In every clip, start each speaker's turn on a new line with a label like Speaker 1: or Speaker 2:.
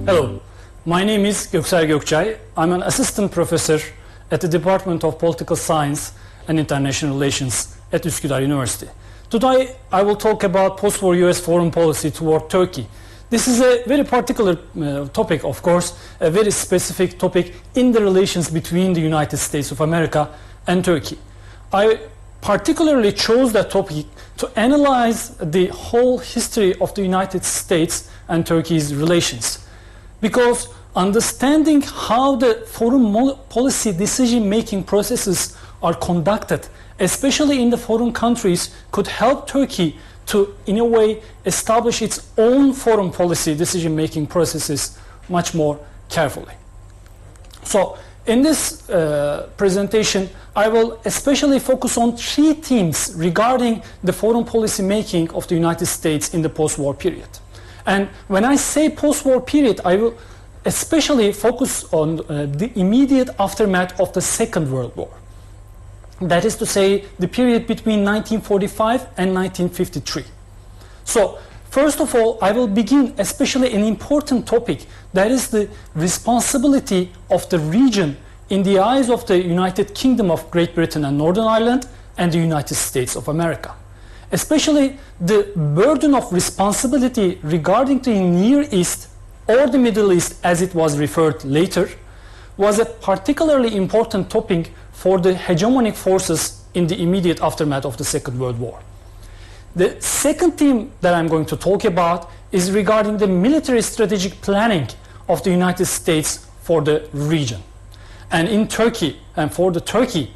Speaker 1: Hello, my name is Göksel Gökçay. I'm an assistant professor at the Department of Political Science and International Relations at Üsküdar University. Today I will talk about post-war US foreign policy toward Turkey. This is a very particular topic, of course, a very specific topic in the relations between the United States of America and Turkey. I particularly chose that topic to analyze the whole history of the United States and Turkey's relations. Because understanding how the foreign policy decision-making processes are conducted, especially in the foreign countries, could help Turkey to, in a way, establish its own foreign policy decision-making processes much more carefully. So, in this presentation, I will especially focus on three themes regarding the foreign policy making of the United States in the post-war period. And when I say post-war period, I will especially focus on the immediate aftermath of the Second World War. That is to say, the period between 1945 and 1953. So, first of all, I will begin especially an important topic, that is the responsibility of the region in the eyes of the United Kingdom of Great Britain and Northern Ireland and the United States of America. Especially the burden of responsibility regarding the Near East or the Middle East, as it was referred later, was a particularly important topic for the hegemonic forces in the immediate aftermath of the Second World War. The second theme that I'm going to talk about is regarding the military strategic planning of the United States for the region, and in Turkey, and for the Turkey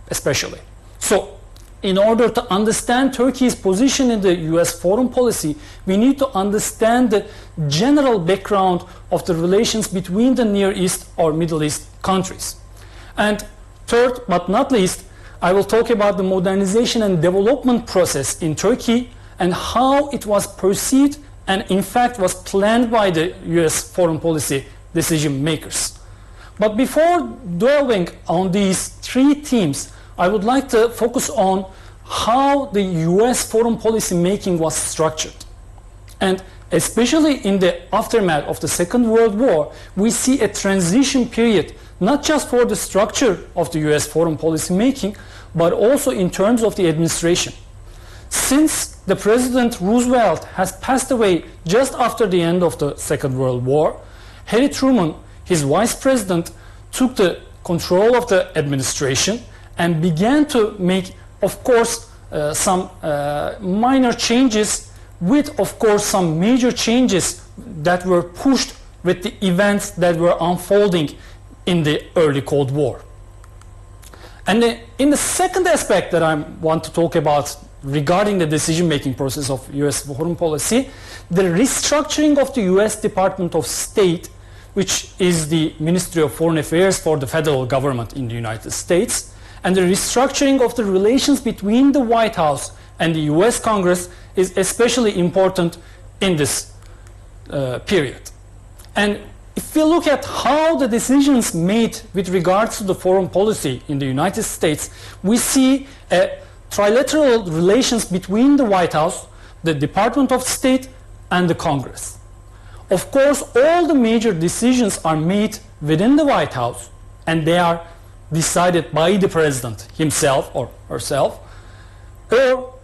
Speaker 1: especially. So, in order to understand Turkey's position in the US foreign policy, we need to understand the general background of the relations between the Near East or Middle East countries. And third, but not least, I will talk about the modernization and development process in Turkey and how it was perceived and in fact was planned by the US foreign policy decision makers. But before delving on these three themes, I would like to focus on how the US foreign policy making was structured. And especially in the aftermath of the Second World War, we see a transition period, not just for the structure of the US foreign policy making, but also in terms of the administration. Since the President Roosevelt has passed away just after the end of the Second World War, Harry Truman, his vice president, took the control of the administration and began to make, of course, some minor changes with, of course, some major changes that were pushed with the events that were unfolding in the early Cold War. And in the second aspect that I want to talk about regarding the decision-making process of US foreign policy, the restructuring of the US Department of State, which is the Ministry of Foreign Affairs for the federal government in the United States, and the restructuring of the relations between the White House and the US Congress is especially important in this period. And if we look at how the decisions made with regards to the foreign policy in the United States, we see a trilateral relations between the White House, the Department of State, and the Congress. Of course, all the major decisions are made within the White House, and they are decided by the president himself or herself, or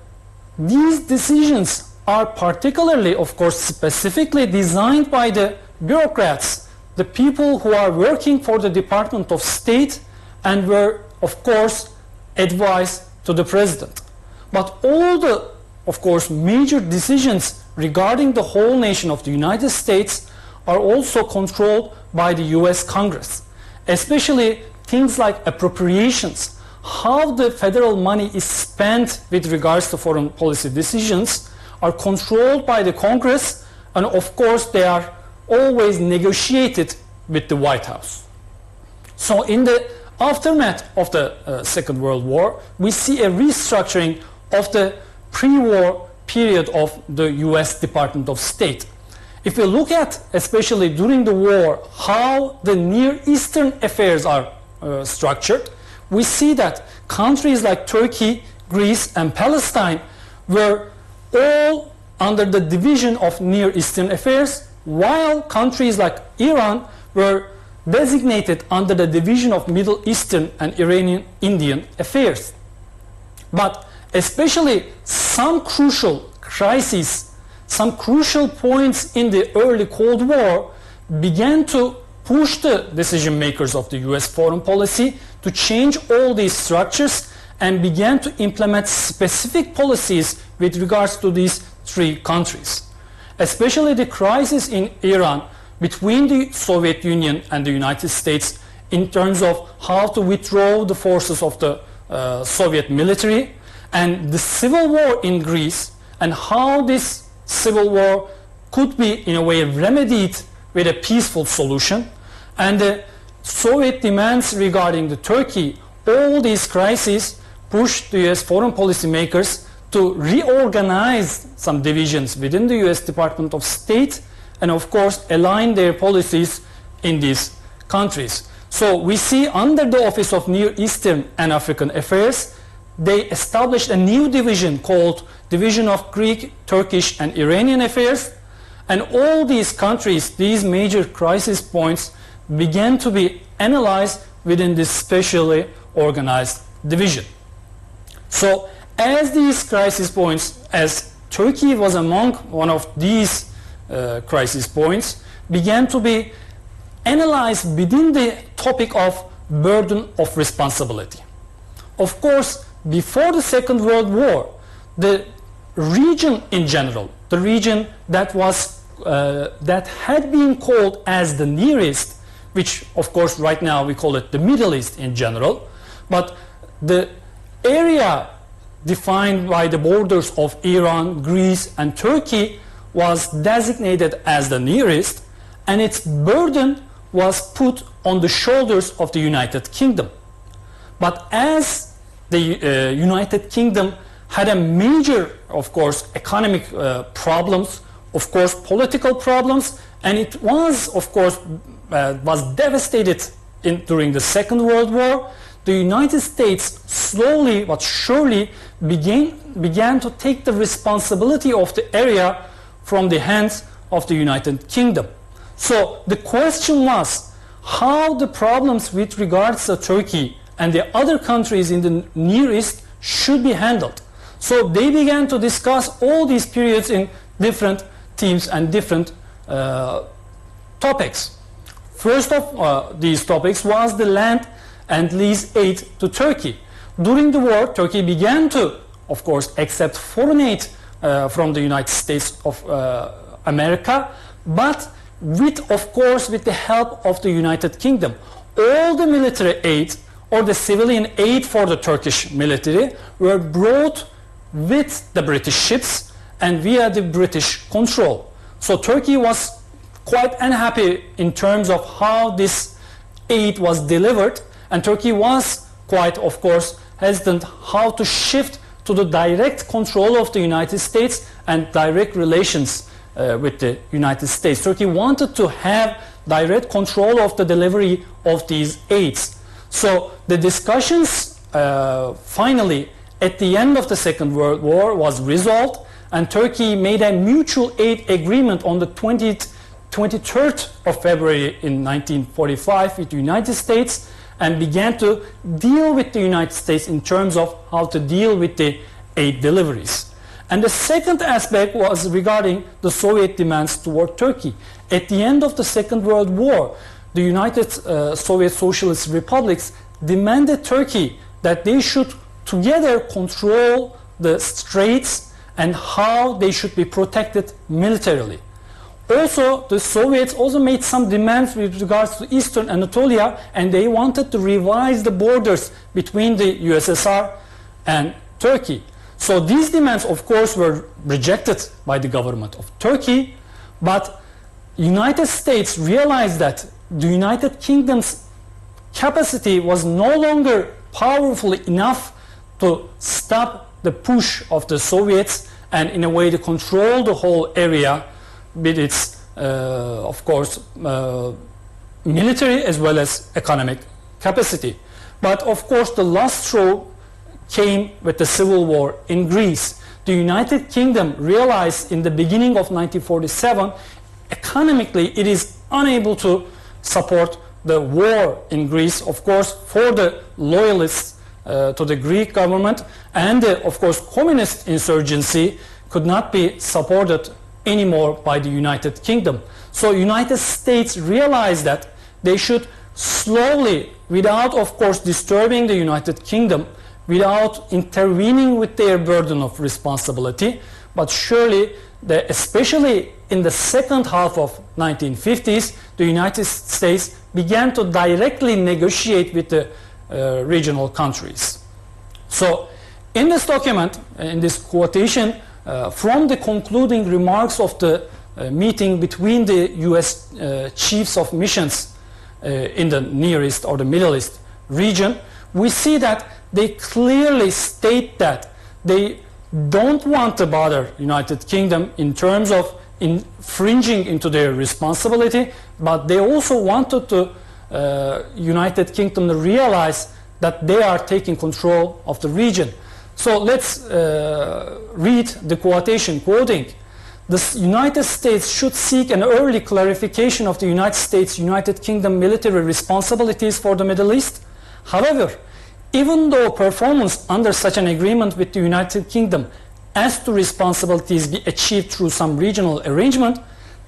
Speaker 1: these decisions are particularly, of course, specifically designed by the bureaucrats, the people who are working for the Department of State and were, of course, advised to the president. But all the, of course, major decisions regarding the whole nation of the United States are also controlled by the US Congress, especially things like appropriations, how the federal money is spent with regards to foreign policy decisions are controlled by the Congress, and of course they are always negotiated with the White House. So in the aftermath of the Second World War, we see a restructuring of the pre-war period of the US Department of State. If we look at, especially during the war, how the Near Eastern affairs are structured, we see that countries like Turkey, Greece, and Palestine were all under the division of Near Eastern affairs, while countries like Iran were designated under the Division of Middle Eastern and Iranian Indian Affairs. But especially some crucial crises, some crucial points in the early Cold War began to push the decision makers of the US foreign policy to change all these structures and began to implement specific policies with regards to these three countries. Especially the crisis in Iran between the Soviet Union and the United States in terms of how to withdraw the forces of the Soviet military, and the civil war in Greece, and how this civil war could be in a way remedied with a peaceful solution, and the Soviet demands regarding the Turkey. All these crises pushed the US foreign policy makers to reorganize some divisions within the US Department of State and of course align their policies in these countries. So we see under the Office of Near Eastern and African Affairs, they established a new division called Division of Greek, Turkish and Iranian Affairs, and all these countries, these major crisis points began to be analyzed within this specially organized division. So as these crisis points, as Turkey was among one of these crisis points, began to be analyzed within the topic of burden of responsibility. Of course, before the Second World War, the region in general, the region that was that had been called as the Near East, which of course right now we call it the Middle East in general, but the area defined by the borders of Iran, Greece and Turkey was designated as the Near East, and its burden was put on the shoulders of the United Kingdom. But as the United Kingdom had a major, of course, economic problems, of course, political problems, and it was, of course, was devastated during the Second World War, the United States slowly but surely began to take the responsibility of the area from the hands of the United Kingdom. So the question was how the problems with regards to Turkey and the other countries in the Near East should be handled. So they began to discuss all these periods in different themes and different topics. First of these topics was the land and lease aid to Turkey. During the war, Turkey began to, of course, accept foreign aid from the United States of America, but of course, with the help of the United Kingdom. All the military aid or the civilian aid for the Turkish military were brought with the British ships and via the British control. So Turkey was quite unhappy in terms of how this aid was delivered, and Turkey was quite, of course, hesitant how to shift to the direct control of the United States and direct relations with the United States. Turkey wanted to have direct control of the delivery of these aids. So the discussions finally at the end of the Second World War was resolved, and Turkey made a mutual aid agreement on the 23rd of February in 1945 with the United States, and began to deal with the United States in terms of how to deal with the aid deliveries. And the second aspect was regarding the Soviet demands toward Turkey. At the end of the Second World War, the United Soviet Socialist Republics demanded Turkey that they should together control the straits and how they should be protected militarily. Also, the Soviets also made some demands with regards to Eastern Anatolia, and they wanted to revise the borders between the USSR and Turkey. So these demands, of course, were rejected by the government of Turkey, but United States realized that the United Kingdom's capacity was no longer powerful enough to stop the push of the Soviets and in a way to control the whole area with its, of course, military as well as economic capacity. But of course the last straw came with the civil war in Greece. The United Kingdom realized in the beginning of 1947 economically it is unable to support the war in Greece, of course, for the loyalists to the Greek government, and of course communist insurgency could not be supported anymore by the United Kingdom. So United States realized that they should slowly, without of course disturbing the United Kingdom, without intervening with their burden of responsibility, but surely, especially in the second half of 1950s, the United States began to directly negotiate with the regional countries. So in this document, in this quotation, from the concluding remarks of the meeting between the US chiefs of missions in the Near East or the Middle East region, we see that they clearly state that they don't want to bother United Kingdom in terms of infringing into their responsibility, but they also wanted to United Kingdom to realize that they are taking control of the region. So let's read the quotation, quoting, "The United States should seek an early clarification of the United States-United Kingdom military responsibilities for the Middle East. However, even though performance under such an agreement with the United Kingdom as to responsibilities be achieved through some regional arrangement,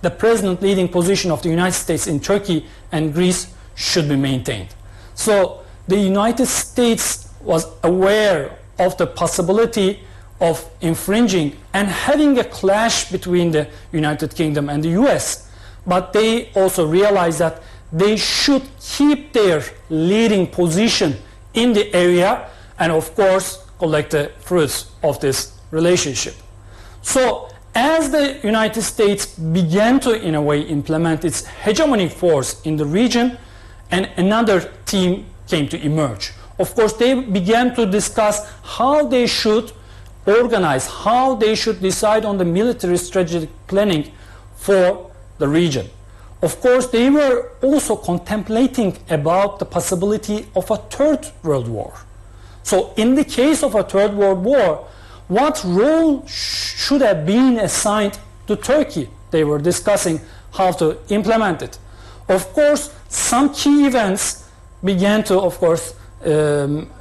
Speaker 1: the present leading position of the United States in Turkey and Greece should be maintained." So the United States was aware of the possibility of infringing and having a clash between the United Kingdom and the US, but they also realized that they should keep their leading position in the area and of course collect the fruits of this relationship. So as the United States began to in a way implement its hegemonic force in the region, and another team came to emerge. Of course, they began to discuss how they should organize, how they should decide on the military strategic planning for the region. Of course, they were also contemplating about the possibility of a third world war. So in the case of a third world war, what role should have been assigned to Turkey? They were discussing how to implement it. Of course, some key events began to, of course,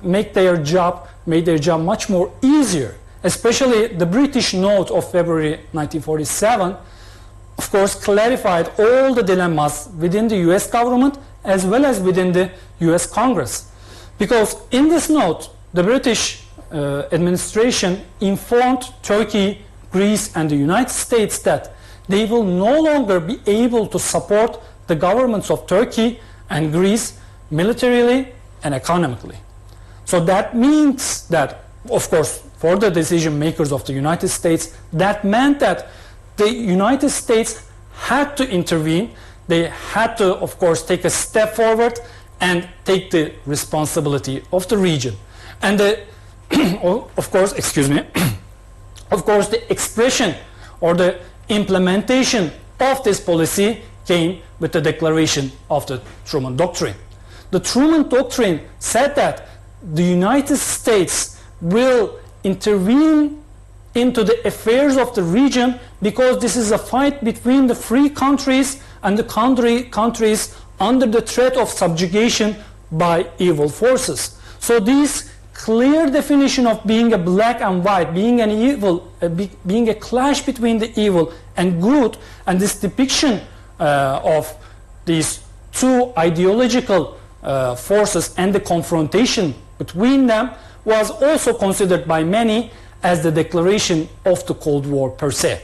Speaker 1: made their job much more easier, especially the British note of February 1947, of course, clarified all the dilemmas within the US government as well as within the US Congress. Because in this note, the British administration informed Turkey, Greece and the United States that they will no longer be able to support the governments of Turkey and Greece militarily and economically. So that means that, of course, for the decision makers of the United States, that meant that the United States had to intervene. They had to, of course, take a step forward and take the responsibility of the region. And of course, excuse me, of course, the expression or the implementation of this policy came with the declaration of the Truman Doctrine. The Truman Doctrine said that the United States will intervene into the affairs of the region because this is a fight between the free countries and the countries under the threat of subjugation by evil forces. So this clear definition of being a black and white, being an evil, being a clash between the evil and good, and this depiction of these two ideological forces and the confrontation between them was also considered by many as the declaration of the Cold War per se.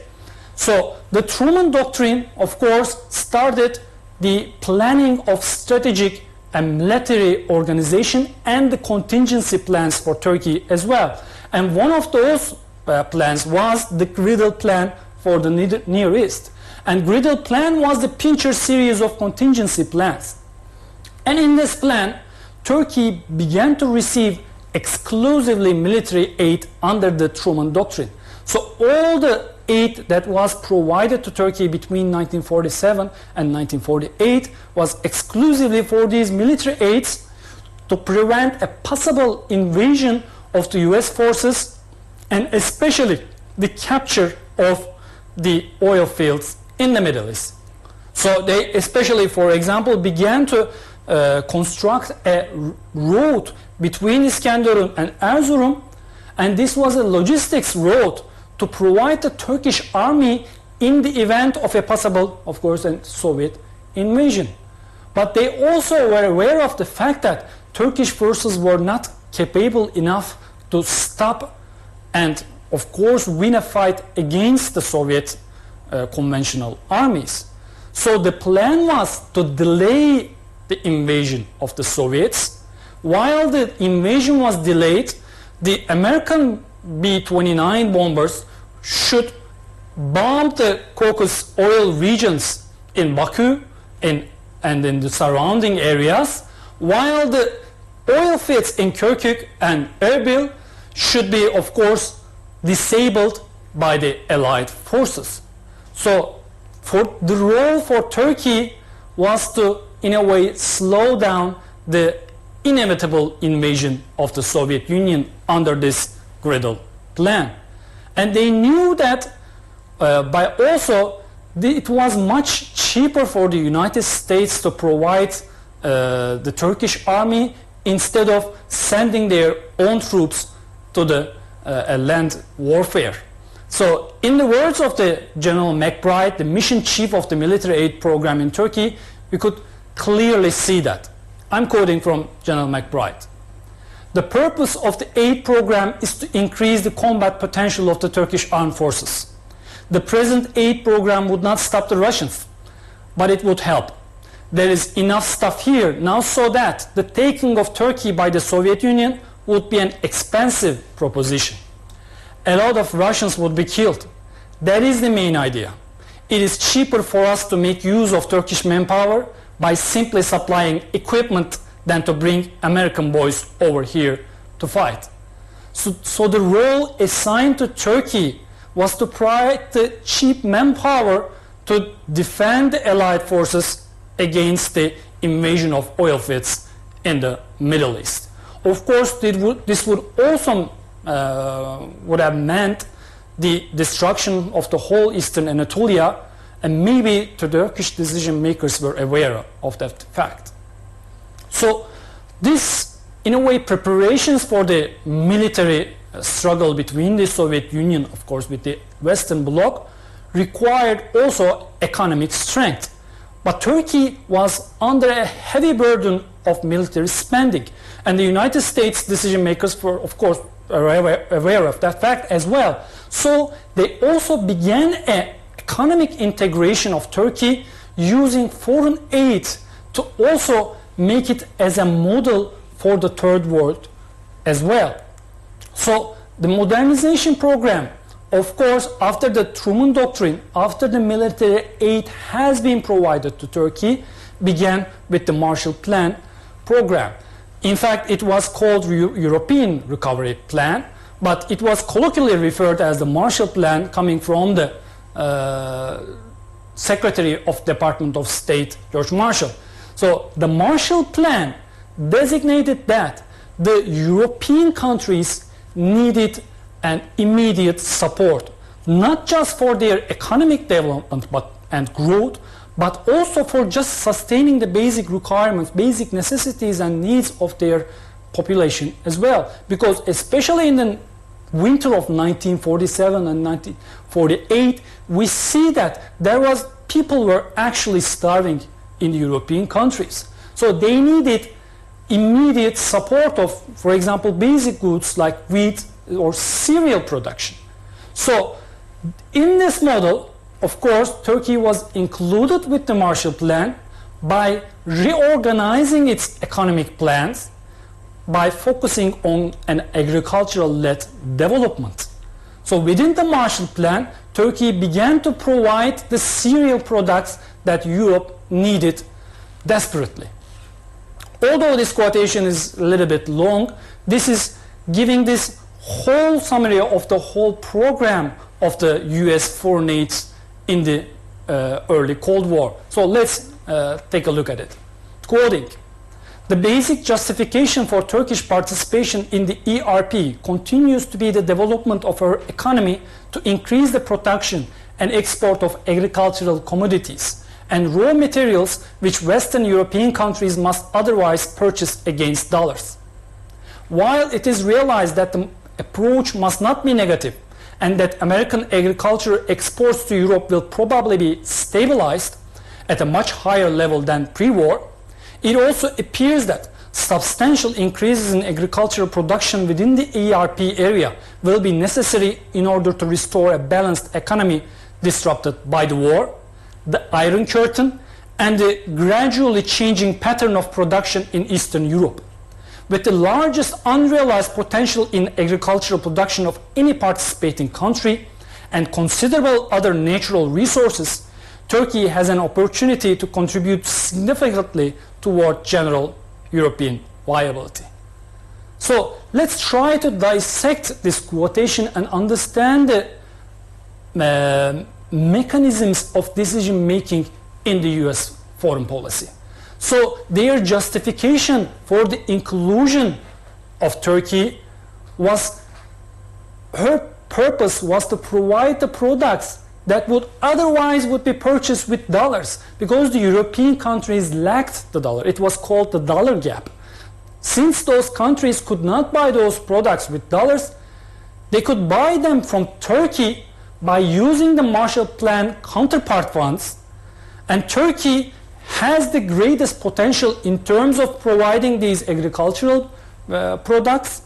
Speaker 1: So the Truman Doctrine, of course, started the planning of strategic and military organization and the contingency plans for Turkey as well. And one of those plans was the Griddle Plan for the Near East. And Griddle Plan was the Pincher series of contingency plans. And in this plan, Turkey began to receive exclusively military aid under the Truman Doctrine. So all the aid that was provided to Turkey between 1947 and 1948 was exclusively for these military aids to prevent a possible invasion of the US forces and especially the capture of the oil fields in the Middle East. So they especially, for example, began to construct a road between Iskenderun and Erzurum, and this was a logistics road to provide the Turkish army in the event of a possible, of course, a Soviet invasion. But they also were aware of the fact that Turkish forces were not capable enough to stop and, of course, win a fight against the Soviet conventional armies. So the plan was to delay the invasion of the Soviets. While the invasion was delayed, the American B-29 bombers should bomb the Caucasus oil regions in Baku and in the surrounding areas, while the oil fields in Kirkuk and Erbil should be, of course, disabled by the Allied forces. So the role for Turkey was to, in a way, slow down the inevitable invasion of the Soviet Union under this Gredel plan. And they knew that it was much cheaper for the United States to provide the Turkish army instead of sending their own troops to the land warfare. So in the words of the General McBride, the mission chief of the military aid program in Turkey, we could clearly see that. I'm quoting from General McBride. The purpose of the aid program is to increase the combat potential of the Turkish armed forces. The present aid program would not stop the Russians, but it would help. There is enough stuff here now so that the taking of Turkey by the Soviet Union would be an expensive proposition. A lot of Russians would be killed. That is the main idea. It is cheaper for us to make use of Turkish manpower by simply supplying equipment than to bring American boys over here to fight. So the role assigned to Turkey was to provide the cheap manpower to defend the Allied forces against the invasion of oil fields in the Middle East. Of course, this would also would have meant the destruction of the whole Eastern Anatolia, and maybe the Turkish decision makers were aware of that fact. So this, in a way, preparations for the military struggle between the Soviet Union, of course, with the Western Bloc, required also economic strength. But Turkey was under a heavy burden of military spending, and the United States decision makers were, of course, aware of that fact as well. So they also began an economic integration of Turkey using foreign aid to also make it as a model for the third world as well. So the modernization program, of course, after the Truman Doctrine, after the military aid has been provided to Turkey, began with the Marshall Plan program. In fact, it was called European Recovery Plan, but it was colloquially referred as the Marshall Plan, coming from the Secretary of Department of State, George Marshall. So the Marshall Plan designated that the European countries needed an immediate support, not just for their economic development and growth, but also for just sustaining the basic requirements, basic necessities and needs of their population as well. Because especially in the winter of 1947 and 1948, we see that people were actually starving in the European countries. So they needed immediate support of, for example, basic goods like wheat or cereal production. So in this model, of course, Turkey was included with the Marshall Plan by reorganizing its economic plans, by focusing on an agricultural-led development. So within the Marshall Plan, Turkey began to provide the cereal products that Europe needed desperately. Although this quotation is a little bit long, this is giving this whole summary of the whole program of the US foreign aid in the early Cold War. So let's take a look at it. Quoting, "The basic justification for Turkish participation in the ERP continues to be the development of our economy to increase the production and export of agricultural commodities and raw materials which Western European countries must otherwise purchase against dollars. While it is realized that the approach must not be negative and that American agriculture exports to Europe will probably be stabilized at a much higher level than pre-war, it also appears that substantial increases in agricultural production within the ERP area will be necessary in order to restore a balanced economy disrupted by the war, the Iron Curtain, and the gradually changing pattern of production in Eastern Europe. With the largest unrealized potential in agricultural production of any participating country and considerable other natural resources, Turkey has an opportunity to contribute significantly toward general European viability. So let's try to dissect this quotation and understand the mechanisms of decision making in the US foreign policy. So their justification for the inclusion of Turkey was, her purpose was to provide the products that would otherwise be purchased with dollars, because the European countries lacked the dollar. It was called the dollar gap. Since those countries could not buy those products with dollars, they could buy them from Turkey by using the Marshall Plan counterpart funds, and Turkey has the greatest potential in terms of providing these agricultural products,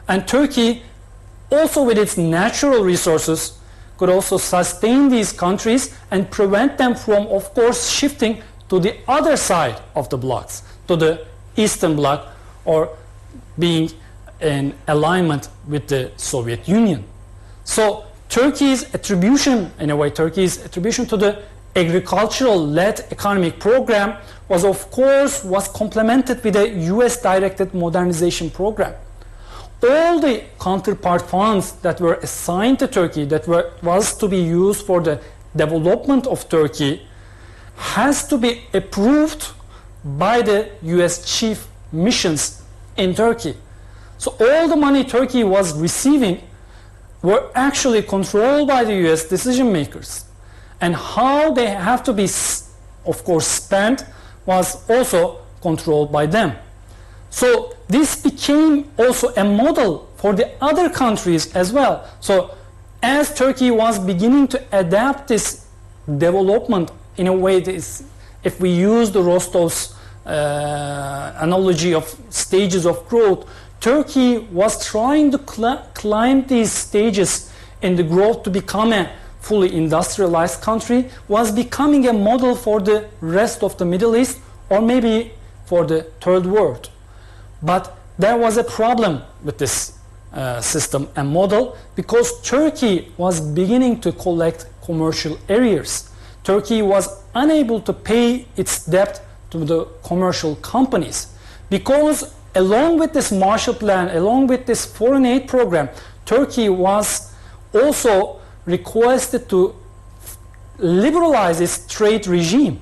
Speaker 1: and Turkey also with its natural resources could also sustain these countries and prevent them from, of course, shifting to the other side of the blocks, to the Eastern Bloc, or being in alignment with the Soviet Union. So Turkey's attribution, in a way, Turkey's attribution to the agricultural-led economic program was complemented with a US-directed modernization program. All the counterpart funds that were assigned to Turkey, that was to be used for the development of Turkey, has to be approved by the US chief missions in Turkey. So all the money Turkey was receiving were actually controlled by the US decision makers. And how they have to be, of course, spent was also controlled by them. So this became also a model for the other countries as well. So as Turkey was beginning to adapt this development in a way, if we use the Rostov's analogy of stages of growth, Turkey was trying to climb these stages in the growth to become a fully industrialized country, was becoming a model for the rest of the Middle East, or maybe for the third world. But there was a problem with this system and model, because Turkey was beginning to collect commercial arrears. Turkey was unable to pay its debt to the commercial companies, because along with this Marshall Plan, along with this foreign aid program, Turkey was also requested to liberalize its trade regime.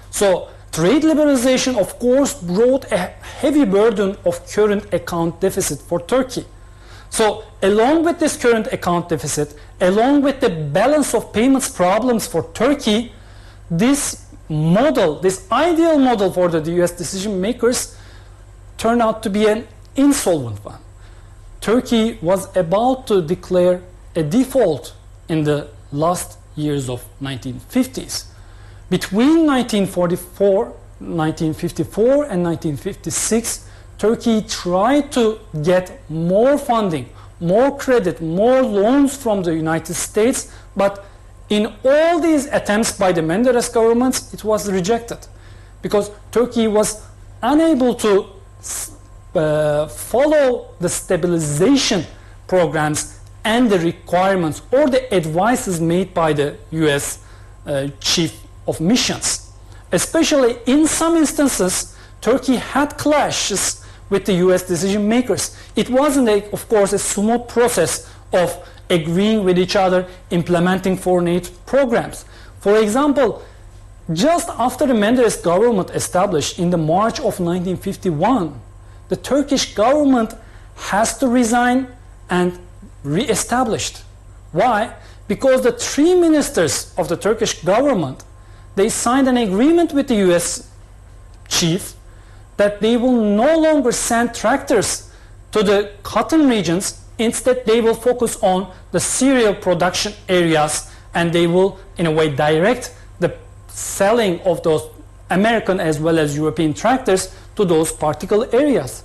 Speaker 1: So trade liberalization, of course, brought a heavy burden of current account deficit for Turkey. So along with this current account deficit, along with the balance of payments problems for Turkey, this model, this ideal model for the US decision makers, turned out to be an insolvent one. Turkey was about to declare a default in the last years of 1950s. Between 1954 and 1956, Turkey tried to get more funding, more credit, more loans from the United States, but in all these attempts by the Menderes governments, it was rejected, because Turkey was unable to follow the stabilization programs and the requirements or the advices made by the US chief of missions. Especially in some instances, Turkey had clashes with the US decision makers. It wasn't, of course, a smooth process of agreeing with each other, implementing foreign aid programs. For example, just after the Menderes government established in the March of 1951, the Turkish government has to resign and re-established. Why? Because the three ministers of the Turkish government they signed an agreement with the US chief that they will no longer send tractors to the cotton regions. Instead, they will focus on the cereal production areas, and they will, in a way, direct the selling of those American as well as European tractors to those particular areas.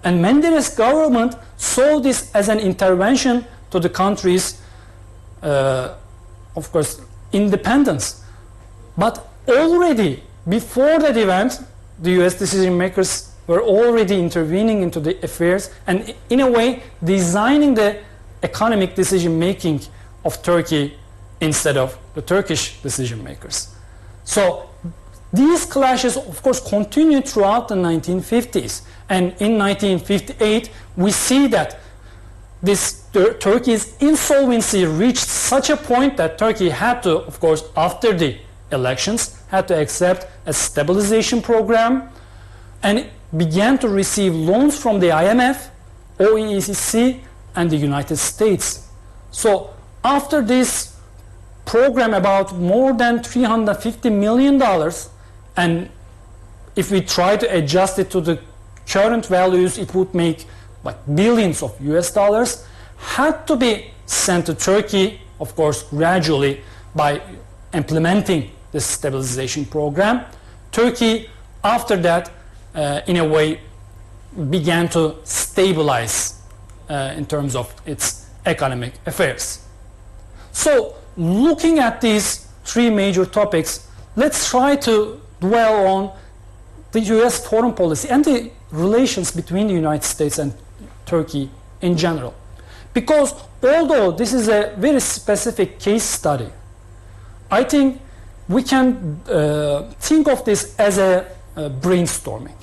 Speaker 1: And Menderes government saw this as an intervention to the country's, of course, independence. But already, before that event, the US decision makers were already intervening into the affairs and, in a way, designing the economic decision making of Turkey instead of the Turkish decision makers. So these clashes, of course, continued throughout the 1950s. And in 1958, we see that Turkey's insolvency reached such a point that Turkey had to, of course, after the elections, had to accept a stabilization program and began to receive loans from the IMF, OECD, and the United States. So after this program, about more than $350 million, and if we try to adjust it to the current values, it would make like billions of US dollars, had to be sent to Turkey, of course, gradually by implementing this stabilization program. Turkey, after that, in a way, began to stabilize in terms of its economic affairs. So, looking at these three major topics, let's try to dwell on the US foreign policy and the relations between the United States and Turkey in general. Because although this is a very specific case study, I think we can think of this as a brainstorming.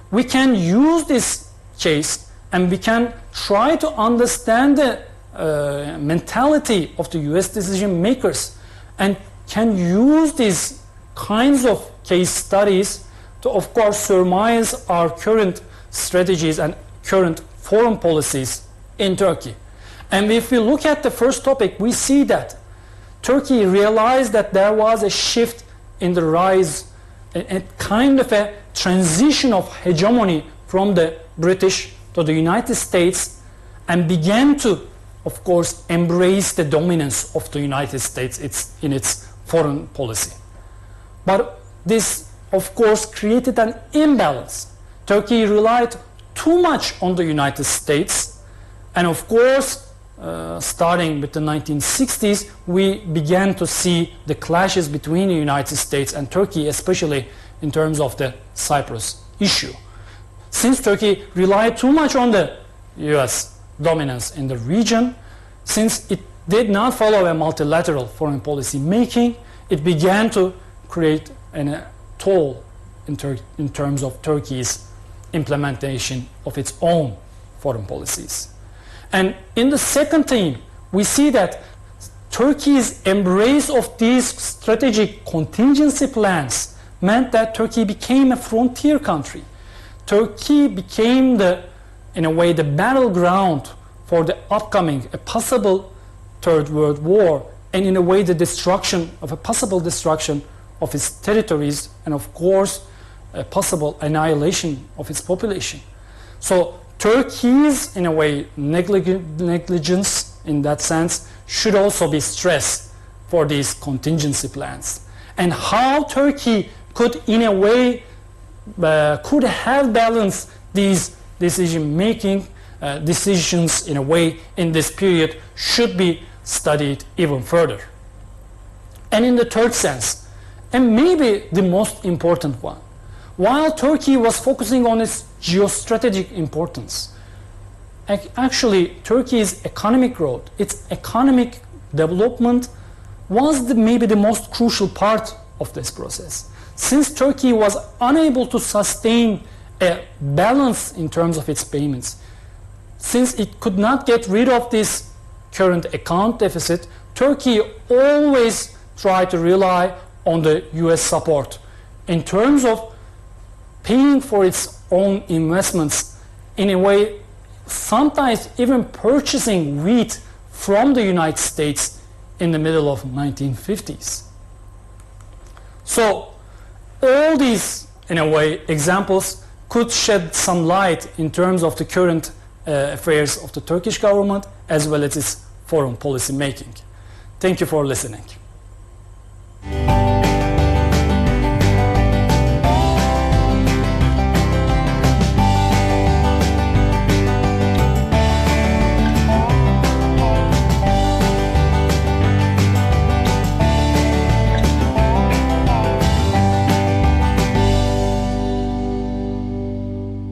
Speaker 1: We can use this case and we can try to understand the mentality of the US decision makers and can use these kinds of case studies to, of course, surmise our current strategies and current foreign policies in Turkey. And if we look at the first topic, we see that Turkey realized that there was a shift in the rise, a kind of a transition of hegemony from the British to the United States, and began to, of course, embrace the dominance of the United States in its foreign policy. But this, of course, created an imbalance. Turkey relied too much on the United States, and of course, starting with the 1960s, we began to see the clashes between the United States and Turkey, especially in terms of the Cyprus issue. Since Turkey relied too much on the US dominance in the region, since it did not follow a multilateral foreign policy making, it began to create a toll in terms of Turkey's implementation of its own foreign policies. And in the second theme, we see that Turkey's embrace of these strategic contingency plans meant that Turkey became a frontier country. Turkey became, in a way, the battleground for the upcoming, a possible Third World War, and in a way the possible destruction of its territories, and of course a possible annihilation of its population. So Turkey's, in a way, negligence in that sense should also be stressed for these contingency plans. And how Turkey could, in a way, could have balanced these decisions in a way in this period should be studied even further. And in the third sense, and maybe the most important one, while Turkey was focusing on its geostrategic importance, actually Turkey's economic growth, its economic development was maybe the most crucial part of this process. Since Turkey was unable to sustain a balance in terms of its payments, since it could not get rid of this current account deficit, Turkey always tried to rely on the US support in terms of paying for its own investments, in a way sometimes even purchasing wheat from the United States in the middle of 1950s. So all these, in a way, examples could shed some light in terms of the current affairs of the Turkish government as well as its foreign policy making. Thank you for listening.